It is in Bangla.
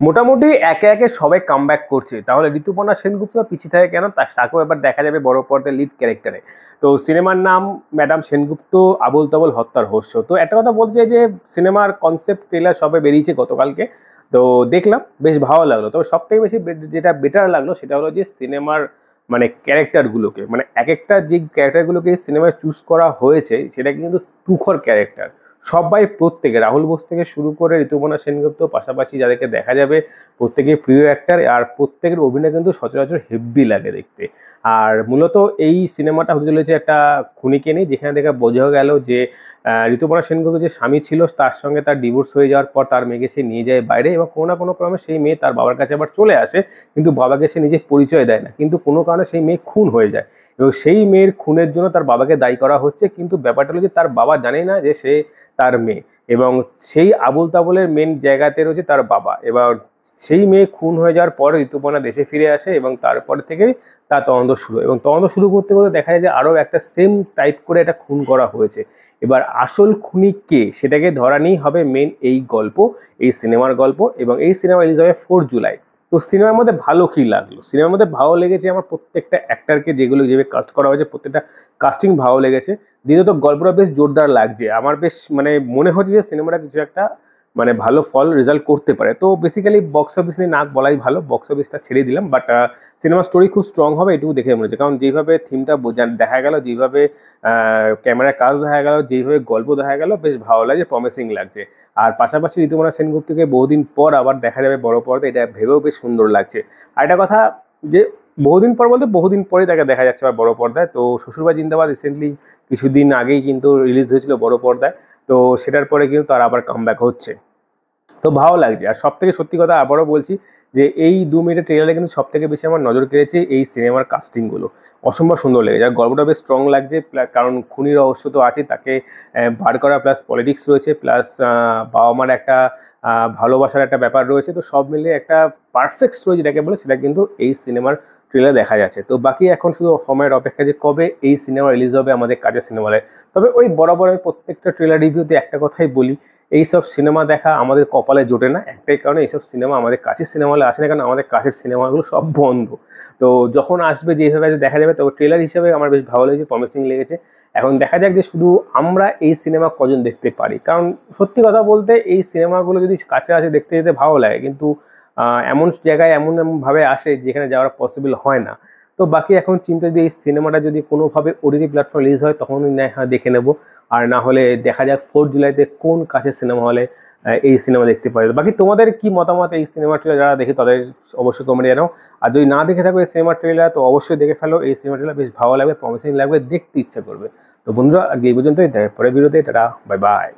মোটামুটি একে একে সবাই কামব্যাক করছে, তাহলে ঋতুপর্ণা সেনগুপ্ত পিছিয়ে থাকে কেন? তাকেও এবার দেখা যাবে বড় পর্দায় লিড ক্যারেক্টারে। তো সিনেমার নাম ম্যাডাম সেনগুপ্ত আবোল তাবোল হত্যার রহস্য। তো একটা কথা বলতে চাই যে সিনেমার কনসেপ্ট ট্রেলার সবে বেরিয়েছে গতকালকে। তো দেখলাম, বেশ ভালো লাগলো। তবে সব থেকে বেশি যেটা বেটার লাগলো সেটা হলো যে সিনেমার মানে ক্যারেক্টারগুলোকে, মানে এক একটা যে ক্যারেক্টারগুলোকে সিনেমায় চুজ করা হয়েছে সেটা কিন্তু তুখর ক্যারেক্টার। সবাই প্রত্যেকে, রাহুল বোস থেকে শুরু করে ঋতুপর্ণা সেনগুপ্ত, পাশাপাশি যাদেরকে দেখা যাবে প্রত্যেকেই প্রিয় অ্যাক্টার। আর প্রত্যেকের অভিনয় কিন্তু সচরাচর হেব্বি লাগে দেখতে। আর মূলত এই সিনেমাটা হতে চলেছে একটা খুনিকে নিয়ে, যেখানে থেকে বোঝা গেল যে ঋতুপর্ণা সেনগুপ্ত যে স্বামী ছিল তার সঙ্গে তার ডিভোর্স হয়ে যাওয়ার পর তার মেয়েকে সে নিয়ে যায় বাইরে, এবং কোনো না কোনো ক্রমে সেই মেয়ে তার বাবার কাছে আবার চলে আসে। কিন্তু বাবাকে সে নিজে পরিচয় দেয় না, কিন্তু কোনো কারণে সেই মেয়ে খুন হয়ে যায়। এবং সেই মেয়ের খুনের জন্য তার বাবাকে দায়ী করা হচ্ছে, কিন্তু ব্যাপারটা হলো যে তার বাবা জানে না যে সে তার মেয়ে। এবং সেই আবোল তাবোলের মেন জায়গাতে রয়েছে তার বাবা। এবার সেই মেয়ে খুন হয়ে যাওয়ার পর ঋতুপর্ণা দেশে ফিরে আসে, এবং তারপরে থেকেই তার তদন্ত শুরু হয়। এবং তদন্ত শুরু করতে করতে দেখা যায় যে আরও একটা সেম টাইপ করে একটা খুন করা হয়েছে। এবার আসল খুনি কে সেটাকে ধরা নিয়েই হবে মেন এই গল্প, এই সিনেমার গল্প। এবং এই সিনেমা রিলিজ হবে 4 জুলাই। তো সিনেমার মধ্যে ভালো কি লাগলো? সিনেমার মধ্যে ভালো লেগেছে আমার প্রত্যেকটা অ্যাক্টারকে, যেগুলো যেভাবে কাস্ট করা হয়েছে প্রত্যেকটা কাস্টিং ভালো লেগেছে। দ্বিতীয়ত গল্পটা বেশ জোরদার লাগছে আমার, বেশ মানে মনে হচ্ছে যে সিনেমাটা কিছু একটা মানে ভালো ফল রেজাল্ট করতে পারে। তো বেসিক্যালি বক্স অফিস নিয়ে না বলাই ভালো, বক্স অফিসটা ছেড়ে দিলাম। বাট সিনেমা স্টোরি খুব স্ট্রং হবে এটুকু দেখে মনে হচ্ছে, কারণ যেইভাবে থিমটা দেখা গেল, যেইভাবে ক্যামেরার কাজ দেখা গেল, যেইভাবে গল্প দেখা গেল, বেশ ভালো লাগছে, প্রমিসিং লাগছে। আর পাশাপাশি ঋতুপর্ণা সেনগুপ্তকে বহুদিন পর আবার দেখা যাবে বড় পর্দায়, এটা ভেবেও বেশ সুন্দর লাগছে। আর একটা কথা, যে বহুদিন পর বলতে বহুদিন পরে তাকে দেখা যাচ্ছে আবার বড় পর্দায়। তো শ্বশুরবাড়ি জিন্দাবাদ রিসেন্টলি কিছুদিন আগেই কিন্তু রিলিজ হয়েছিল বড় পর্দায়। তো সেটার পরে কিন্তু তার আবার কামব্যাক হচ্ছে। তো ভালো লাগছে। আর সব থেকে সত্যি কথা আবারও বলছি যে এই 2 মিনিটের ট্রেলারে কিন্তু সব থেকে বেশি আমার নজর কেড়েছে এই সিনেমার কাস্টিংগুলো। অসম্ভব সুন্দর লেগেছে। আর গল্পটা বেশ স্ট্রং লাগছে, কারণ খুনি রহস্য তো আছে, তাকে বার করা, প্লাস পলিটিক্স রয়েছে, প্লাস বাবা মার একটা ভালোবাসার একটা ব্যাপার রয়েছে। তো সব মিলিয়ে একটা পারফেক্ট স্টোরি যেটাকে বলে, সেটা কিন্তু এই সিনেমার ট্রেলার দেখা যাচ্ছে। তো বাকি এখন শুধু সময়ের অপেক্ষা যে কবে এই সিনেমা রিলিজ হবে আমাদের কাজের সিনেমা হলে। তবে ওই বরাবর আমি প্রত্যেকটা ট্রেলার রিভিউতে একটা কথাই বলি, এইসব সিনেমা দেখা আমাদের কপালে জোটে না। একটাই কারণে, এইসব সিনেমা আমাদের কাছের সিনেমা হলে আসে না, কারণ আমাদের কাছের সিনেমাগুলো সব বন্ধ। তো যখন আসবে, যেভাবে দেখা যাবে, তো ট্রেলার হিসেবে আমার বেশ ভালো লেগেছে, প্রমিসিং লেগেছে। এখন দেখা যাক যে শুধু আমরা এই সিনেমা কজন দেখতে পারি, কারণ সত্যি কথা বলতে এই সিনেমাগুলো যদি কাছে আসে দেখতে যেতে ভালো লাগে, কিন্তু এমন জায়গায় এমন এমনভাবে আসে যেখানে যাওয়ার পসিবল হয় না। তো বাকি এখন চিন্তা, যে এই সিনেমাটা যদি কোনোভাবে ওটিটি প্ল্যাটফর্ম রিলিজ হয় তখন হ্যাঁ দেখে নেব। আর না হলে দেখা যাক 4 জুলাইতে কোন কাছের সিনেমা হলে এই সিনেমা দেখতে পারে। বাকি তোমাদের কি মতামত এই সিনেমা ট্রেলার যারা দেখে তাদের অবশ্যই কমেন্টে জানাও। আর যদি না দেখে থাকো এই সিনেমা ট্রেলার, তো অবশ্যই দেখে ফেলো। এই সিনেমা ট্রেলার বেশ ভালো লাগবে, প্রমিসিং লাগবে, দেখতে ইচ্ছা করবে। তো বন্ধুরা আজকে এই পর্যন্তই, পরের ভিডিওতে টাটা, বাই বাই।